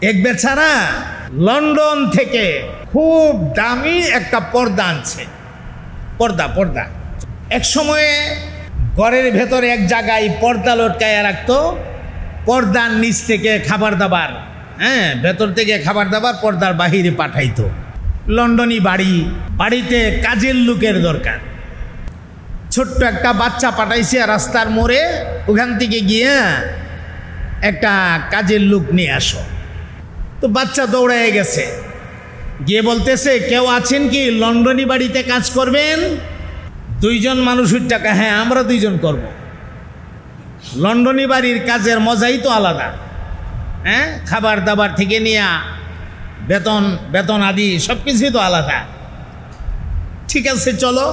এক বেচারা লন্ডন থেকে খুব দামি একটা পর্দা আনছে। পর্দা এক সময়ে ঘরের ভেতরে এক জায়গায় পর্দা লটকায়া রাখতো, পর্দার নিচ থেকে খাবার দাবার, ভেতর থেকে খাবার দাবার পর্দার বাহিরে পাঠাইতো। লন্ডনী বাড়িতে কাজের লোকের দরকার। ছোট্ট একটা বাচ্চা পাঠাইছে রাস্তার মোড়ে, ওখান থেকে গিয়ে একটা কাজের লোক নিয়ে আসো। তো বাচ্চা দৌড়ায় গেছে, গিয়ে বলতেছে, কেউ আছেন কি লন্ডনী বাড়িতে কাজ করবেন? 2 জন মানুষের টাকা। হ্যাঁ, আমরা 2 জন করব। লন্ডনী বাড়ির কাজের মজাই তো আলাদা। খাবার দাবার থেকে নিয়ে বেতন আদি সব কিছুই তো আলাদা। ঠিক আছে, চলো।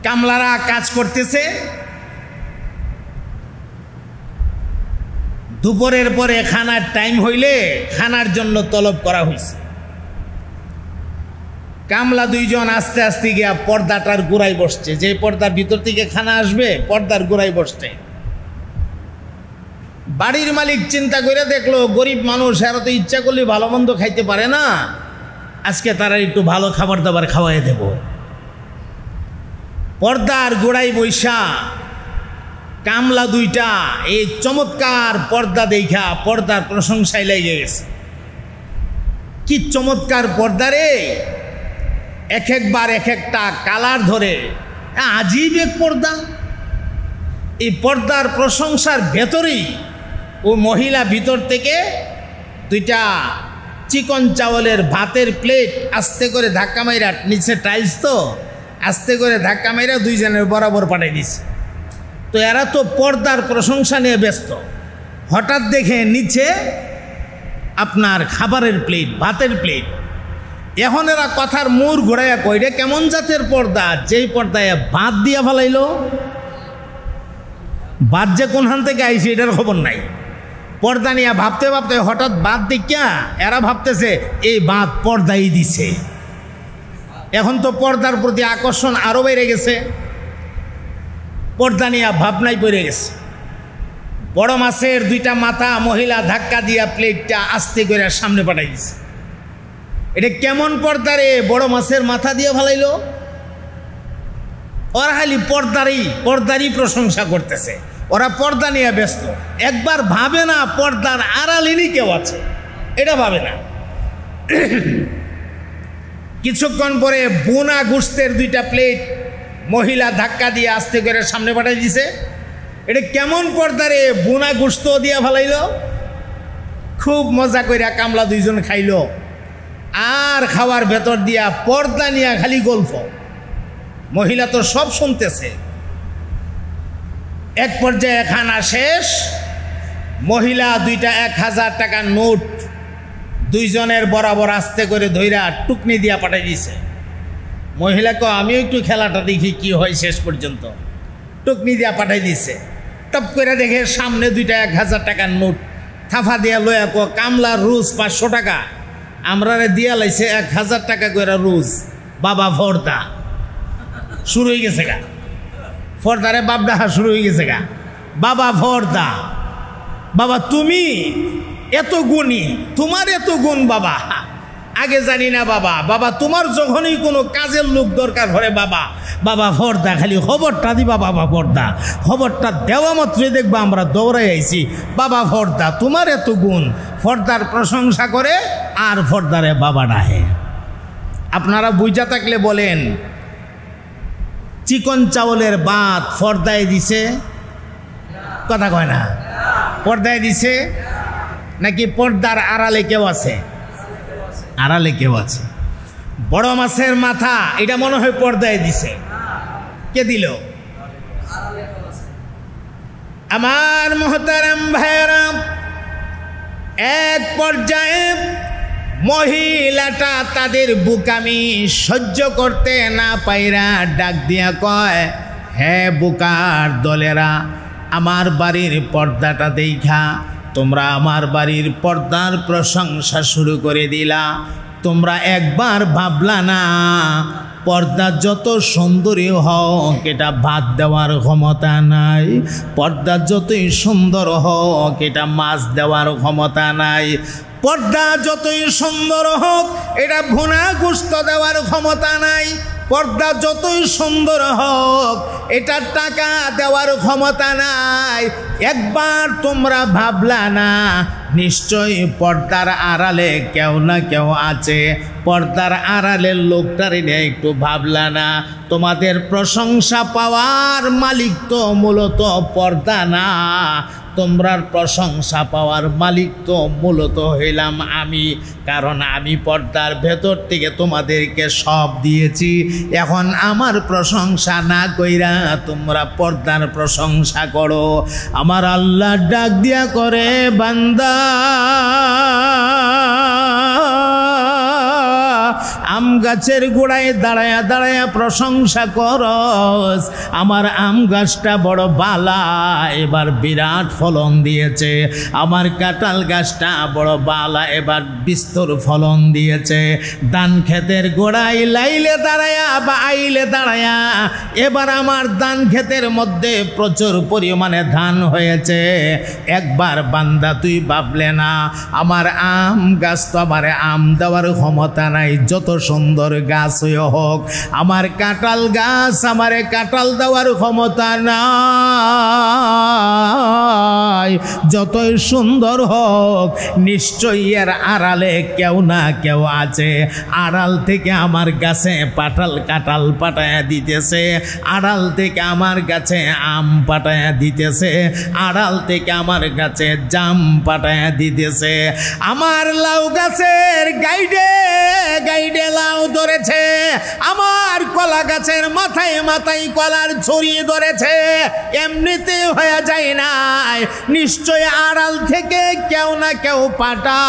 কামলারা কাজ করতেছে। দুপুরের পরে খানার টাইম হইলে খানার জন্য তলব করা হয়েছে। কামলা 2 জন আস্তে আস্তে গিয়া পর্দাটার গোড়ায় বসছে, যে পর্দার ভিতর থেকে খানা আসবে পর্দার গোড়ায় বসছে। বাড়ির মালিক চিন্তা করে দেখলো, গরিব মানুষ, এরা তো ইচ্ছা করলে ভালো মন্দ খাইতে পারে না, আজকে তারা একটু ভালো খাবার দাবার খাওয়াই দেব। পর্দার গোড়ায় বৈশা কামলা 2টা এই চমৎকার পর্দা দেখা পর্দার প্রশংসায় লেগে গেছে। কি চমৎকার পর্দা রে! এক একবার এক একটা কালার ধরে, আজীব এক পর্দা। এই পর্দার প্রশংসার ভেতরেই ও মহিলা ভিতর থেকে 2টা চিকন চাউলের ভাতের প্লেট আস্তে করে ধাক্কা মাইরা, নিচে টাইলস তো, আস্তে করে ধাক্কা মাইরা 2 জনের বরাবর পাঠাই দিছে। তো এরা তো পর্দার প্রশংসা নিয়ে ব্যস্ত। হঠাৎ দেখে নিচে আপনার খাবারের প্লেট, ভাতের প্লেট। এখন এরা কথার মোড় ঘোরাইয়া কই, রে কেমন জাতের পর্দা, যেই পর্দায় ভাত দিয়া ফেলাইলো। ভাত যে কোনখান থেকে আইছে এটার খবর নাই। পর্দা নিয়ে ভাবতে ভাবতে হঠাৎ ভাত দেখিয়া এরা ভাবতেছে এই ভাত পর্দাই দিছে। এখন তো পর্দার প্রতি আকর্ষণ আরো বেড়ে গেছে, পর্দা নিয়ে ভাবনাই পড়ে গেছে। বড় মাছের 2টা মাথা মহিলা ধাক্কা দিয়া প্লেটটা আস্তে করে সামনে পাঠাই দিছে। এটা কেমন পর্দা রে, বড় মাছের মাথা দিয়ে ফেলাইলো। ওরা খালি পর্দারই প্রশংসা করতেছে। ওরা পর্দা নিয়ে ব্যস্ত, একবার ভাবে না পর্দার আড়ালেরই কেউ আছে, এটা ভাবে না। কিছুক্ষণ পরে বোনা গোস্তের 2টা প্লেট মহিলা ধাক্কা দিয়ে আস্তে করে সামনে পাঠাই দিছে। এটা কেমন পর্দা রে, বোনা গোস্ত দিয়া ফেলাইল। খুব মজা কইরা কামলা 2 জন খাইল। আর খাওয়ার ভেতর দিয়া পর্দা নিয়ে খালি গল্প। মহিলা তো সব শুনতেছে। এক পর্যায়ে খানা শেষ, মহিলা 2টা 1000 টাকার নোট 2 জনের বরাবর আস্তে করে ধইরা টুকনি দিয়া পাঠাই দিছে। মহিলাকে আমিও একটু খেলাটা দেখি কি হয়, শেষ পর্যন্ত টুকনি দিয়া পাঠাই দিছে। টপ করে দেখে সামনে 2টা 1000 টাকার নোট থাফা দিয়া লয়া কো, কামলার রোজ 500 টাকা, আমরা দিয়া লাইছে 1000 টাকা করে রোজ। বাবা ফর্দা শুরু হয়ে গেছে গা, ফর্দারে বাপ ডাহা শুরু হয়ে গেছে গা। বাবা ফর্দা, বাবা তুমি এত গুণী, তোমার এত গুণ বাবা, আগে জানি না বাবা। বাবা তোমার যখনই কোনো কাজের লোক দরকার হয় বাবা ফর্দা, খালি খবরটা দিবা বাবা ফর্দা, খবরটা দেওয়া মাত্রই দেখবা আমরা দৌড়াই আইছি। বাবা ফর্দা, তোমার এত গুণ। ফর্দার প্রশংসা করে আর ফর্দারে বাবা ডাহে। আপনারা বুঝা থাকলে বলেন, চিকন চাউলের ভাত ফর্দায় দিছে? কথা কয় না। পর্দায় দিছে নাকি পর্দার আড়ালে কেউ আছে? আড়ালে কেউ আছে। বড় মাছের মাথা, এটা মনে হয় পর্দায় দিছে। কে দিল? আমার মোহতারাম ভাইরা, এক পর্যায়ে মহিলাটা তাদের বুকামি সহ্য করতে না পাইরা ডাক দিয়া কয়, হে বুকার দলেরা, আমার বাড়ির পর্দাটা দেখা তোমরা আমার বাড়ির পর্দার প্রশংসা শুরু করে দিলা। তোমরা একবার ভাবলা না পর্দা যত সুন্দরী হোক এটা ভাত দেওয়ার ক্ষমতা নাই, পর্দা যতই সুন্দর হোক এটা মাছ দেওয়ার ক্ষমতা নাই, পর্দা যতই সুন্দর হোক এটা ভুনা গোশত দেওয়ার ক্ষমতা নাই, পর্দা যতই সুন্দর হোক এটা টাকা দেওয়ার ক্ষমতা নাই। একবার তোমরা ভাবলা না নিশ্চয়ই পর্দার আড়ালে কেউ না কেউ আছে? পর্দার আড়ালের লোকটার নিয়ে একটু ভাবলা না? তোমাদের প্রশংসা পাওয়ার মালিক তো মূলত পর্দা না, তোমরা প্রশংসা পাওয়ার মালিক তো মূলত হইলাম আমি। কারণ আমি পর্দার ভেতর থেকে তোমাদেরকে সব দিয়েছি। এখন আমার প্রশংসা না কইরা তোমরা পর্দার প্রশংসা করো। আমার আল্লাহ ডাক দিয়া করে, বান্দা আম গাছের গোড়ায় দাঁড়ায়া দাঁড়ায়া প্রশংসা করস, আমার আম গাছটা বড় বালা, এবার বিরাট ফলন দিয়েছে। আমার কাঁঠাল গাছটা বড় বালা, এবার বিস্তর ফলন দিয়েছে। ধান ক্ষেতের গোড়ায় লাইলে দাঁড়ায়া বা আইলে দাঁড়ায়া এবার আমার ধান ক্ষেতের মধ্যে প্রচুর পরিমাণে ধান হয়েছে। একবার বান্দা তুই ভাবলে না আমার আম গাছ তো আমার আম দেওয়ার ক্ষমতা নাই, যত সুন্দর গাছ হোক। আমার কাঁঠাল গাছ আমারে কাঁঠাল দেওয়ার ক্ষমতা নাই, যতই সুন্দর হোক নিশ্চয়ই এর আড়ালে কেউ না কেউ আছে। আড়াল থেকে আমার গাছে কাঁঠাল পাঠায়া দিতেছে, আড়াল থেকে আমার গাছে আম পাঠায়া দিতেছে, আড়াল থেকে আমার গাছে জাম পাঠায়া দিতেছে। আমার লাউ গাছের গাইডে গাইডে লাউ ধরেছে, আমার কলা গাছের মাথায় মাথায় কলার ছড়িয়ে ধরেছে। এমনিতে হয়ে যায় নাই, নিশ্চয় আড়াল থেকে কেউ না কেউ পাঠা।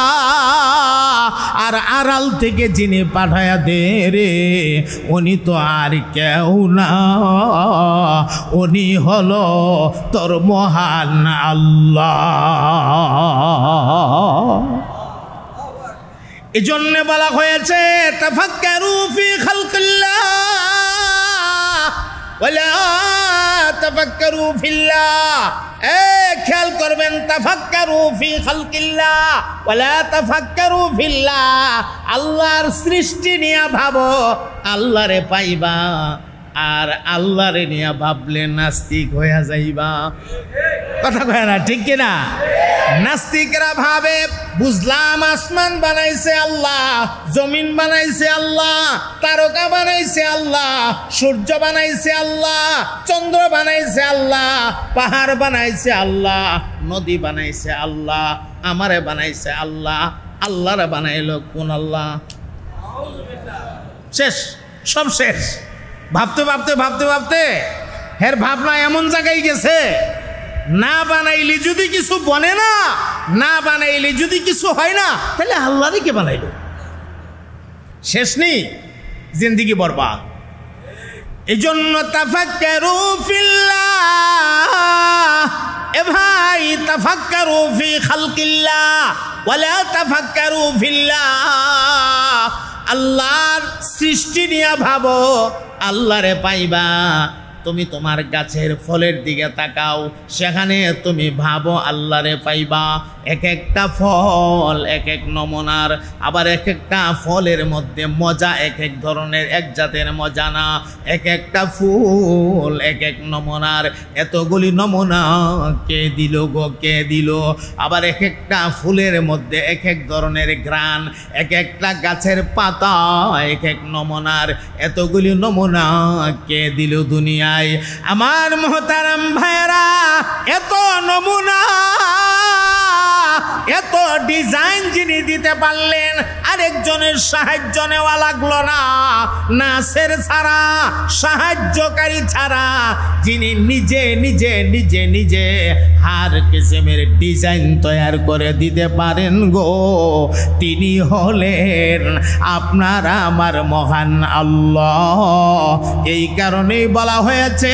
আর আড়াল থেকে যিনি পাঠায়া দে রে উনি তো আর কেউ না, উনি হলো তোর মহান আল্লাহ। এজন্য বলা হয়েছে তাফাক্কারু ফি খালকিল্লাহ ওয়ালা তাফাক্কারু ফিল্লাহ। খেয়াল করবেন, তাফাক্কারু ফি খালকিল্লাহ ওয়ালা তাফাক্কারু ফিল্লাহ। আল্লাহর সৃষ্টি নিয়ে ভাবো, আল্লাহরে পাইবা। আর আল্লাহরে নিয়ে ভাবলে নাস্তিক হয়ে যাইবা। কথা কয় না, ঠিক কিনা? নাস্তিকরা ভাবে বুঝলাম আসমান বানাইছে আল্লাহ, জমিন বানাইছে আল্লাহ, তারকা বানাইছে আল্লাহ, সূর্য বানাইছে আল্লাহ, চন্দ্র বানাইছে আল্লাহ, পাহাড় বানাইছে আল্লাহ, নদী বানাইছে আল্লাহ, আমারে বানাইছে আল্লাহ। আল্লাহরে বানাইলো কোন আল্লাহ? শেষ, সব শেষ। ভাবতে ভাবতে ভাবতে ভাবতে হের ভাবনা এমন জায়গায় গেছে, না বানাইলে যদি কিছু বনে না, না বানাইলে যদি কিছু হয় না, তাহলে আল্লাহরে কে বানাইল? শেষ নেই, জিন্দিগি বরবাদ। এই জন্য তাফাক্কারু ফিল্লাহ, এ ভাই তাফাক্কারু ফি খালকিল্লাহ ওয়ালা তাফাক্কারু ফিল্লাহ। আল্লাহর সৃষ্টি নিয়ে ভাবো, আল্লাহরে পাইবা। তুমি তোমার গাছের ফলের দিকে তাকাও, সেখানে তুমি ভাবো আল্লাহরে পাইবা। এক একটা ফল এক এক নমুনার, আবার এক একটা ফলের মধ্যে মজা এক এক ধরনের, এক জাতের মজা না। এক একটা ফুল এক এক নমুনার, এতগুলি নমুনা কে দিল গো, কে দিল? আবার এক একটা ফুলের মধ্যে এক এক ধরনের ঘ্রাণ, এক একটা গাছের পাতা এক এক নমুনার, এতগুলি নমুনা কে দিল দুনিয়ায়? আমার মোহতারাম ভাইরা, এত নমুনা এত ডিজাইন যিনি দিতে পারলেন, আরেকজনের সাহায্য নেওয়া লাগলো না। নাসের ছাড়া, সাহায্যকারী ছাড়া, যিনি নিজে নিজে নিজে নিজে হার কিসেমের ডিজাইন তৈরি করে দিতে পারেন গো, তিনি হলেন আপনার আমার মহান আল্লাহ। এই কারণেই বলা হয়েছে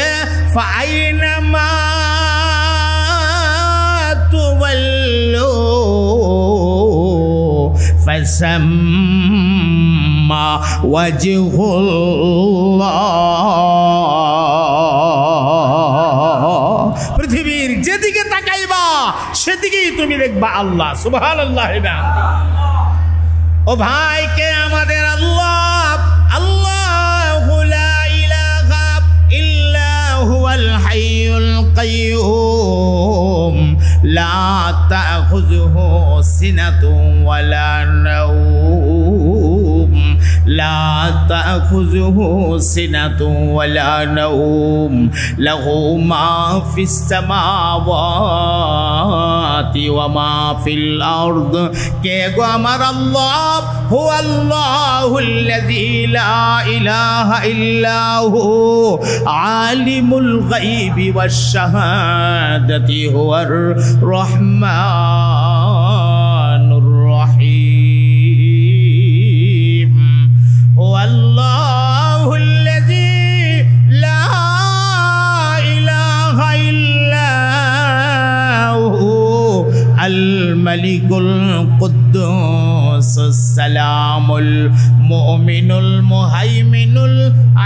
ফাইনামা তুওয়াল্লু ফাসাম্মা ওয়াজহুল্লাহ। পৃথিবীর যেদিকে তাকাইবা সেদিকেই তুমি দেখবা আল্লাহ। সুবহানাল্লাহ। ও ভাই, কে আমাদের আল্লাহ? আল্লাহু লা ইলাহা ইল্লা হুয়াল হাইয়ুল কাইয়্যুম লা তাখুযুহু সিনাতুন ওয়ালা নাওম লা তাখুযুহু সিনাতুন ওয়ালা নাওম লাহু মা ফিস সামাওয়াতি ওয়া মা ফিল আরদ। কে গো আমার আল্লাহ? হুয়াল্লাহুল্লাযী লা ইলাহা ইল্লা হু আলিমুল গায়বি ওয়াশ শাহাদাতি হুয়ার রহমানুর রহিম। হুয়াল্লাহুল্লাযী লা ইলাহা ইল্লা হু আল মালিকুল কুদ্দুস সালামুল মুমিনুল মুহাইমিনুল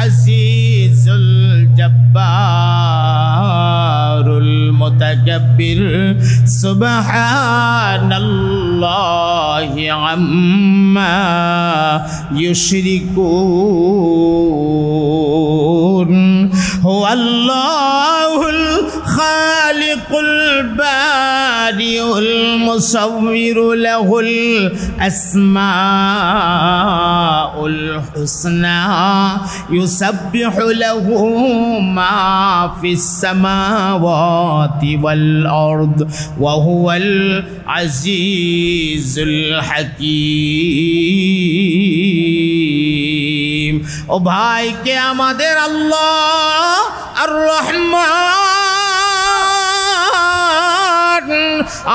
আজিজুল জব্বারুল মুতাকাব্বির সুবহানাল্লাহি আম্মা ইউশরিকুন। হুয়াল্লাহুল খালিকুল বারিউল মুসাওবিরু লাহুল আসমাউল হুসনা ইউসাব্বিহু লাহু মা ফিস সামাওয়াতি ওয়াল আরদ ওয়া হুয়াল আজিজুল হাকীম। ও ভাই, কে আমাদের আল্লাহ? আর রহমান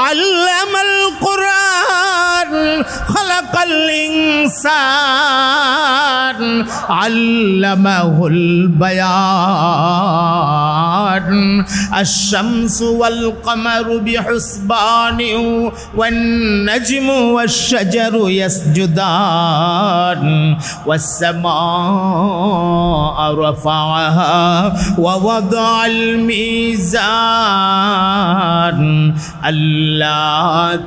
আল্লামাল কুরআন খালাকাল ইনসান আল্লামাহুল বায়ান আশ-শামসু ওয়াল কমারু বিহুসবানিন ওয়ান নাজমু ওয়াশ-শাজারু ইয়াসজুদান ওয়াস-সামাআ রাফা'আহা ওয়া ওয়াদা'আল মিজান আল্লা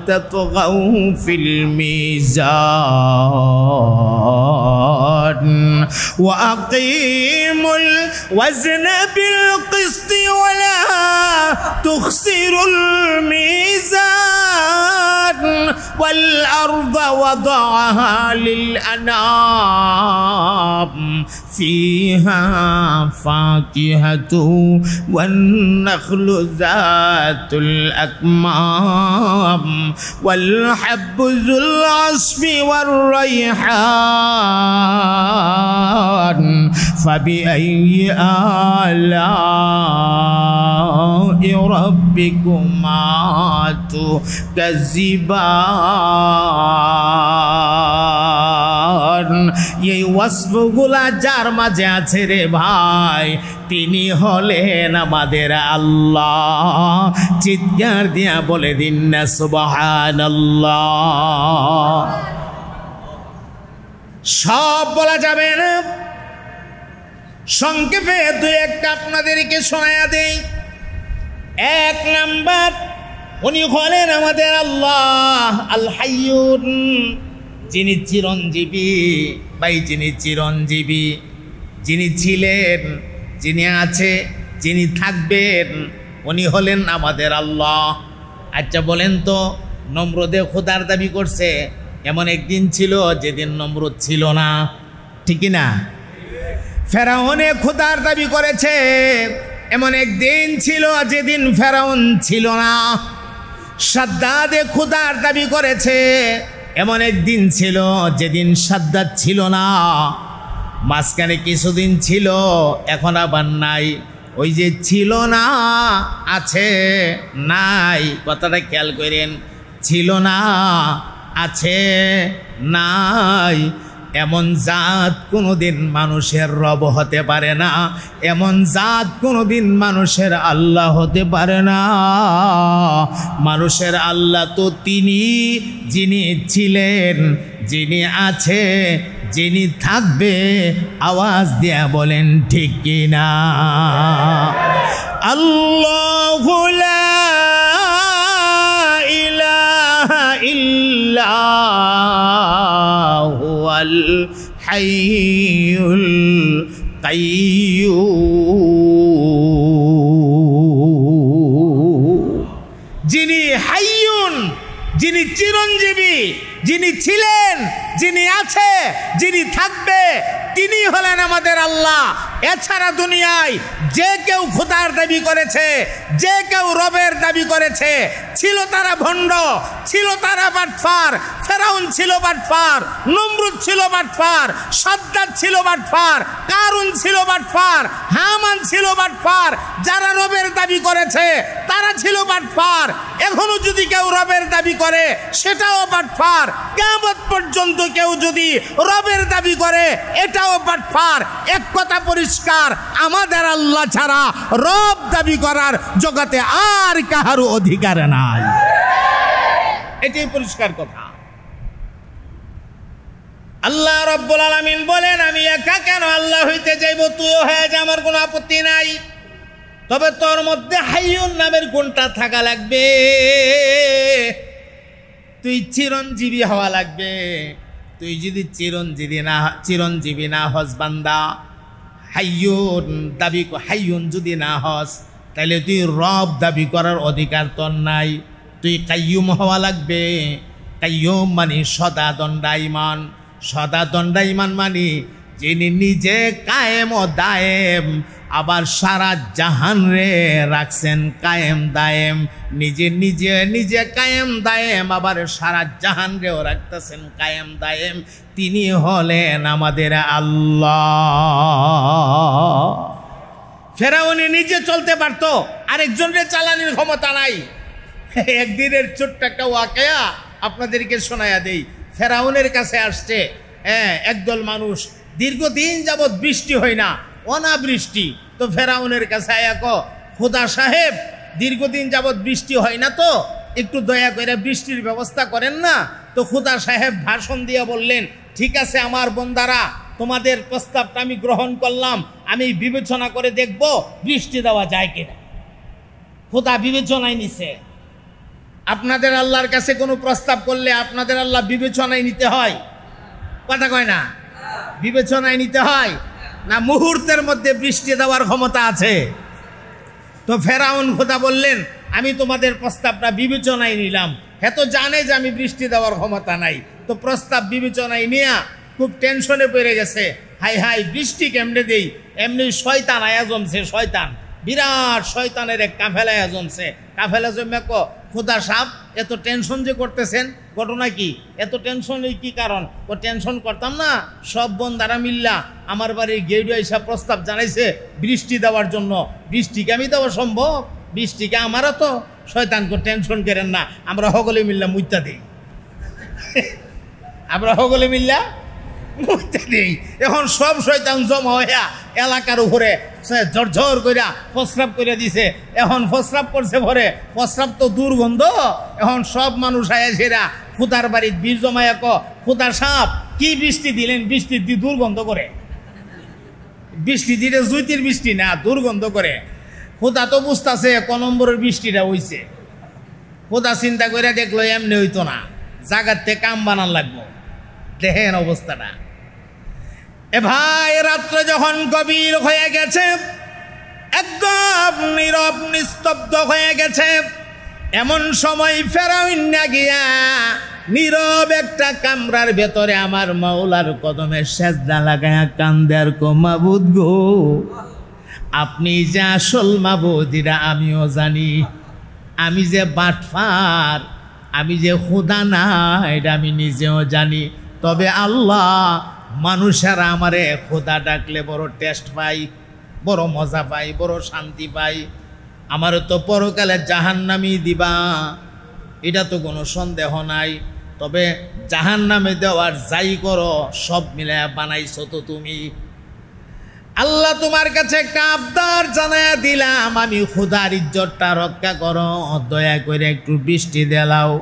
তাতগাউ ফিল মিজান ওয়া আকিমুল ওয়াজনা বিল কিসতি ওয়া লা তুখসিরুল মিজান ওয়াল আরদা ওয়াদা'আহা লিল আনাম ফিহা ফাকিহাতু ওয়ান নাখলু যাতুল আকমাম ওয়াল হাব্বু যুল আসফি ওয়ার রাইহান ফাবিআইয়ি আলা'i রাব্বিকুমা তুকাজ্জিবান। এই ওয়াসফগুলা যার মাঝে আছে রে ভাই, তিনি হলেন আমাদের আল্লাহ। চিৎকার দিয়া বলে দিন না সুবহানাল্লাহ। সব বলা যাবে না, সংক্ষেপে দুই একটা আপনাদেরকে শোনায়া দেই। এক নাম্বার, উনি হলেন আমাদের আল্লাহ আল হাইয়ুন, যিনি চিরঞ্জীবী। ভাই, যিনি চিরঞ্জীবী, যিনি ছিলেন, যিনি আছে, যিনি থাকবেন, উনি হলেন আমাদের আল্লাহ। আচ্ছা বলেন তো, নমরুদে খোদার দাবি করছে, এমন একদিন ছিল যেদিন নমরুদ ছিল না, ঠিক না? ফেরাউনে খোদার দাবি করেছে, এমন একদিন ছিল যেদিন ফেরাউন ছিল না। সাদ্দাদে খোদার দাবি করেছে, এমন একদিন ছিল যেদিন সাদ্দাদ ছিল না। মাঝখানে কিছুদিন ছিল, এখন আবার নাই। ওই যে ছিল না, আছে, নাই, কথাটা খেয়াল করেন। ছিল না, আছে, নাই, এমন জাত কোনোদিন মানুষের রব হতে পারে না, এমন জাত কোনোদিন মানুষের আল্লাহ হতে পারে না। মানুষের আল্লাহ তো তিনি, যিনি ছিলেন, যিনি আছে, যিনি থাকবে, আওয়াজ দিয়া বলেন ঠিক কিনা? আল্লাহু লা ইলাহা ইল্লাহু হুয়াল হাইয়ুল কাইয়্যুম। যিনি হাইয়ুন, যিনি চিরঞ্জীবী, যিনি ছিলেন, যিনি আছে, যিনি থাকবে, তিনি হলেন আমাদের আল্লাহ। এছাড়া দুনিয়ায় যে কেউ খোদার দাবি করেছে, যে কেউ রবের দাবি করেছে, ছিল তারা ভণ্ড, ছিল তারা বাটফার। ফেরাউন ছিল বাটফার, নমরুদ ছিল বাটফার, সাদ্দাত ছিল বাটফার, কারুন ছিল বাটফার, হামান ছিল বাটফার। যারা রবের দাবি করেছে তারা ছিল বাটফার। এখনো যদি কেউ রবের দাবি করে সেটাও বাটফার। কিয়ামত পর্যন্ত কেউ যদি রবের দাবি করে এটাও বাটফার। এক কথা পরিষ্কার, আমাদের আল্লাহ ছাড়া রব দাবি করার জগতে আর কাহারও অধিকার নাই। এটাই পরিষ্কার কথা। আল্লাহ রাব্বুল আলামিন বলেন, আমি একা কেন আল্লাহ হইতে যাইব, তুইও হয়ে যা, আমার কোনো আপত্তি নাই। তবে তোর মধ্যে হাইয়ুন নামের গুণটা থাকা লাগবে। তুই চিরঞ্জীবী হওয়া লাগবে। তুই যদি চিরঞ্জীবী না হস বান্দা, হাইয়ুন দাবি, হাইয়ুন যদি না হস, তাহলে তুই রব দাবি করার অধিকার তোর নাই। তুই কাইয়ুম হওয়া লাগবে। কাইয়ুম মানে সদা দণ্ডায়মান। সদা দণ্ডায়মান মানে যিনি নিজে কায়েম ও দায়েম, আবার সারা জাহান রে রাখছেন কায়েম দায়েম। নিজে কায়েম দায়েম, আবার সারা জাহান রেও রাখতেছেন কায়েম দায়েম। তিনি হলেন আমাদের আল্লাহ। ফেরাউনি নিজে চলতে পারত, আরেকজনের চালানোর ক্ষমতা নাই। একদিনের ছোট্ট একটা ওয়াকিয়া আপনাদেরকে শোনায়া দেই। ফেরাউনের কাছে আসছে একদল মানুষ, দীর্ঘদিন যাবৎ বৃষ্টি হয় না, অনাবৃষ্টি। তো ফেরাউনের কাছে খোদা সাহেব, দীর্ঘদিন যাবৎ বৃষ্টি হয় না, তো একটু দয়া করে বৃষ্টির ব্যবস্থা করেন না। তো খোদা সাহেব ভাষণ দিয়ে বললেন, ঠিক আছে আমার বন্দারা, তোমাদের প্রস্তাবটা আমি গ্রহণ করলাম। আমি বিবেচনা করে দেখব বৃষ্টি দেওয়া যায় কিনা। খোদা বিবেচনায় নিছে। আপনাদের আল্লাহর কাছে কোনো প্রস্তাব করলে আপনাদের আল্লাহ বিবেচনায় নিতে হয়? কথা কয় না? বিবেচনায় নিতে হয় না? মুহূর্তের মধ্যে বৃষ্টি দেওয়ার ক্ষমতা আছে। তো ফেরাউন খোদা বললেন, আমি তোমাদের প্রস্তাবটা বিবেচনায় নিলাম। হ্যাঁ, তো জানে যে আমি বৃষ্টি দেওয়ার ক্ষমতা নাই। তো প্রস্তাব বিবেচনায় নিয়ে খুব টেনশনে পড়ে গেছে। হাই হাই, বৃষ্টি কেমনে দেই? এমনি শয়তান আয়া জমছে, শয়তান, বিরাট শয়তানের এক কাফেলা আয়া জমছে। কাফেলা জমে খোদা সাহেব এত টেনশন যে করতেছেন, ঘটনা কি? এত টেনশনের কি কারণ? ও টেনশন করতাম না, সব বন্দারা মিল্লা আমার বাড়ির গেইডু এসে প্রস্তাব জানাইছে বৃষ্টি দেওয়ার জন্য। বৃষ্টিকে আমি দেওয়া সম্ভব? বৃষ্টিকে আমারও তো শয়তানকে টেনশন করেন না, আমরা সকলে মিল্লা মুইতা দিই। আমরা সকলে মিল্লা মুইতা দিই। এখন সব শয়তান জমা হইয়া এলাকার উপরে ঝরঝর কইরা প্রস্রাব করে দিছে। এখন প্রস্রাব করছে ভরে, প্রস্রাব তো দুর্গন্ধ। এখন সব মানুষ আয়া সেরা খুদার বাড়ির বীর জমায়া খুদা সাপ কি বৃষ্টি দিলেন? বৃষ্টি দিয়ে দুর্গন্ধ করে। বৃষ্টি দিলে জুইতির বৃষ্টি না, দুর্গন্ধ করে। খুদা তো বুঝতেছে ক নম্বরের বৃষ্টিটা হইছে। খুদা চিন্তা করে দেখলো এমনি হইতো না, জাগার থেকে কাম বানান লাগবো। দেখেন অবস্থাটা। এ ভাই, রাত্রে যখন গভীর হয়ে গেছে, একদম নীরব নিস্তব্ধ হয়ে গেছে, এমন সময় ফেরাউন না গিয়া নীরব একটা কামরার ভেতরে আমার মাওলার কদমে সেজদা লাগায়া কান্দে আর কো, মাবুদ গো, আপনি যে আসল মাবুদ এটা আমিও জানি। আমি যে বাটফার, আমি যে খোদা না, এটা আমি নিজেও জানি। তবে আল্লাহ, মানুষেরা আমারে খোদা ডাকলে বড় টেস্ট পাই, বড় মজা পাই, বড় শান্তি পাই। আমার তো পরকালে জাহান্নামই দিবা, এটা তো কোনো সন্দেহ নাই। তবে জাহান্নামে দেওয়ার যাই করো, সব মিলায়া বানাইছো তো তুমি। আল্লাহ তোমার কাছে একটা আবদার জানায়া দিলাম, আমি খোদার ইজ্জতটা রক্ষা করো, দয়া করে একটু বৃষ্টি দেলাও।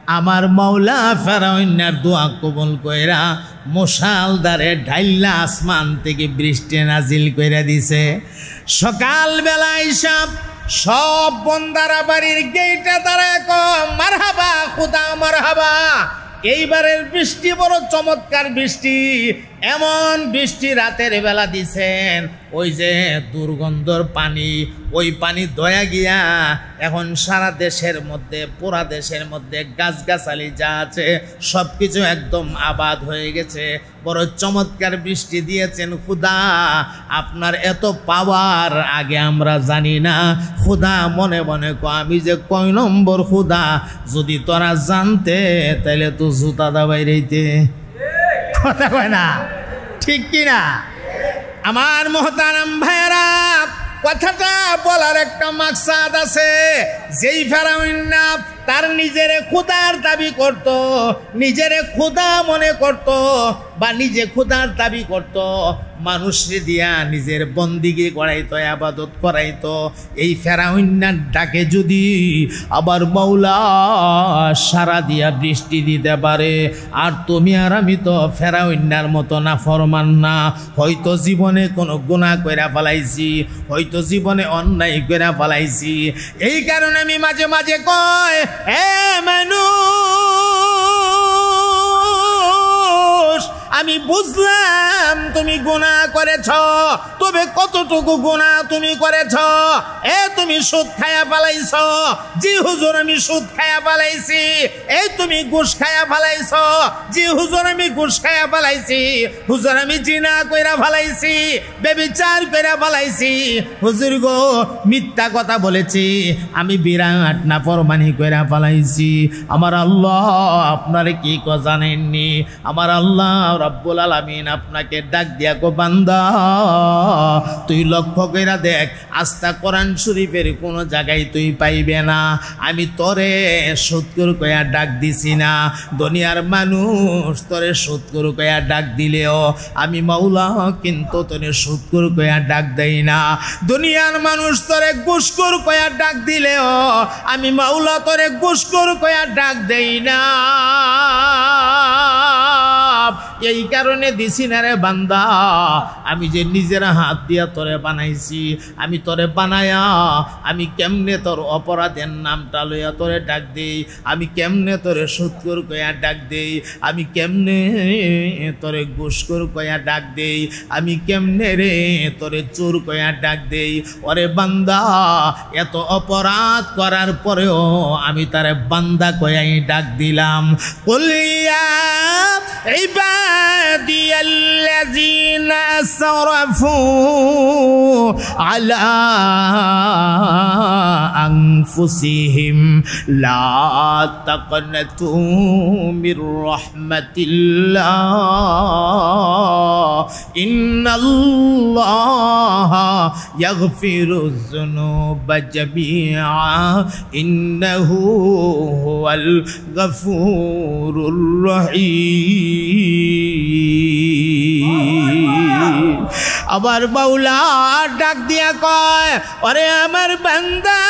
আমার মাওলা ফেরাউনের দোয়া কবুল কইরা মশাল দ্বারে ঢাইলা আসমান থেকে বৃষ্টি নাজিল কইরা দিছে। সকালবেলা হিসাব সব বন্দারা বাড়ির গেইটে দাঁড়ায় মারহাবা খুদা মারহাবা। এইবারের বৃষ্টি বড় চমৎকার বৃষ্টি, এমন বৃষ্টি রাতের বেলা দিছেন, ওই যে দুর্গন্ধর পানি, ওই পানি দয়া গিয়া এখন সারা দেশের মধ্যে, পুরা দেশের মধ্যে গাছগাছালি যা আছে সব কিছু একদম আবাদ হয়ে গেছে। বড় চমৎকার বৃষ্টি দিয়েছেন খুদা, আপনার এত পাওয়ার আগে আমরা জানি না। খুদা মনে মনে আমি যে কয় নম্বর খুদা, যদি তোরা জানতে তাইলে তো জুতা দাবাই রইতে। কথা কয় না, ঠিক কিনা? আমার মোহতারাম ভাইরা, কথাটা বলার একটা মাকসাদ আছে। যেই ফেরাউন না তার নিজের খোদার দাবি করত, নিজের খোদা মনে করত, বা নিজে খোদার দাবি করত, মানুষে দিয়া নিজের বন্দিগি করাইতো, আবাদত করাইতো। এই ফেরাউন্নার ডাকে যদি আবার মাওলা সারা দিয়া বৃষ্টি দিতে পারে, আর তুমি আর আমি তো ফেরাউন্নার মতো না ফরমান না। হয়তো জীবনে কোনো গুনাহ কইরা ফেলাইছি, হয়তো জীবনে অন্যায় কইরা ফেলাইছি। এই কারণে আমি মাঝে মাঝে কয়, এ মানুষ, আমি বুঝলাম তুমি গুনাহ করেছ, তবে কতটুকু গুনাহ তুমি করেছ? তুমি সুদ খায়া ফেলাইছ। জি হুজুর, আমি সুদ খায়া ফেলাইছি। তুমি ঘুষ খায়া ফেলাইছ। জি হুজুর, আমি ঘুষ খায়া ফেলাইছি। হুজুর, আমি জিনা কইরা ফেলাইছি, ব্যভিচার কইরা ফেলাইছি। হুজুর গো, মিথ্যা কথা বলেছি, আমি বিরাট নাফরমানি কইরা ফেলাইছি। আমার আল্লাহ আপনারে কি জানেননি? আমার আল্লাহ রব্বুল আলামিন আপনাকে ডাক দিয়া গো বান্দা, তুই লক্ষ্য কইরা দেখ, আস্তা কোরআন শরীফের কোনো জায়গায় তুই পাইবে না আমি তোরে সৎকর কইয়া ডাক দিছি না। দুনিয়ার মানুষ তোরে সৎকর কইয়া ডাক দিলেও আমি মাওলা কিন্তু তোরে সৎকর কইয়া ডাক দেই না। দুনিয়ার মানুষ তোরে ঘুষখোর কইয়া ডাক দিলেও আমি মাওলা তোরে ঘুষখোর কইয়া ডাক দেই না। এই কারণে দিছি না রে বান্দা, আমি যে নিজের হাত দিয়া তোরে বানাইছি, আমি তোরে বানায়া আমি কেমনে তোর অপরাধের নামটা লইয়া তোরে ডাক দেই, আমি কেমনে তোরে সুদখোর কইয়া ডাক দেই, আমি কেমনে তোরে ঘুষখোর কইয়া ডাক দেই, আমি কেমনে রে তোরে চোর কইয়া ডাক দেই। ওরে বান্দা, এত অপরাধ করার পরেও আমি তারে বান্দা কইয়াই ডাক দিলাম। কুলিয়া عبادي الذين أسرفوا على أنفسهم لا تقنطوا من رحمة الله إن الله يغفر الذنوب جميعا إنه هو الغفور الرحيم। আবার মাওলা ডাক দিয়া কয়, ওরে আমার বান্দা,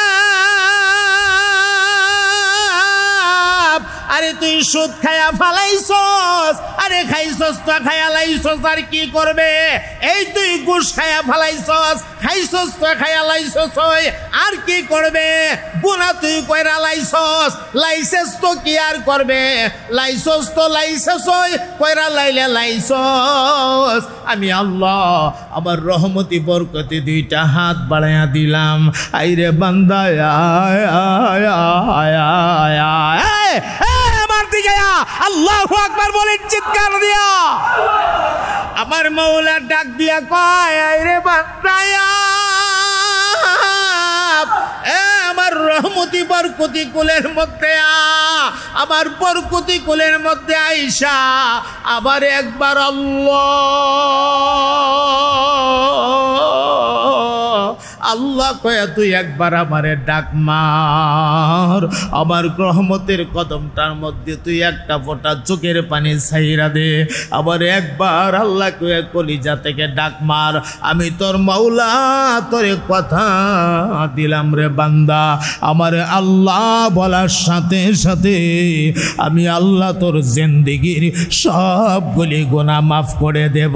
আরে তুই সুদ খায়া ফালাইছস, আরে খাইছস তো খায়া লাইছস, আর কি করবে? এই তুই ঘুষ খায়া ফালাইছস, খাইছস তো খায়া লাইছস, আর কি করবে? গুনাহ তুই কইরা লাইছস, লাইসেস তো কি আর করবে? লাইছস তো লাইছস, কইরা লাইলে লাইছস। আমি আল্লাহ আমার রহমতি বরকতি দুইটা হাত বাড়াইয়া দিলাম, আইরে বান্দা আল্লাহু আকবার বলেন চিৎকার দিয়া। আমার মাওলা ডাক দিয়া কয়, আইরে বান্দা, আমার রহমতি বরকতি কুলের মধ্যে আমার বরকতি কুলের মধ্যে আইসা আবার একবার আল্লাহ আল্লাহ কয়া তুই একবার আমারে ডাক মার, আমার রহমতের কদমটার মধ্যে তুই একটা ফোঁটা চোখের পানি ছাইরা দে, আবার একবার আল্লাহ কয়া কলিজা থেকে ডাক মার। আমি তোর মাওলা, তোরে কথা দিলাম রে বান্দা, আমার আল্লাহ বলার সাথে সাথে আমি আল্লাহ তোর জিন্দেগির সবগুলি গুনাহ মাফ করে দেব।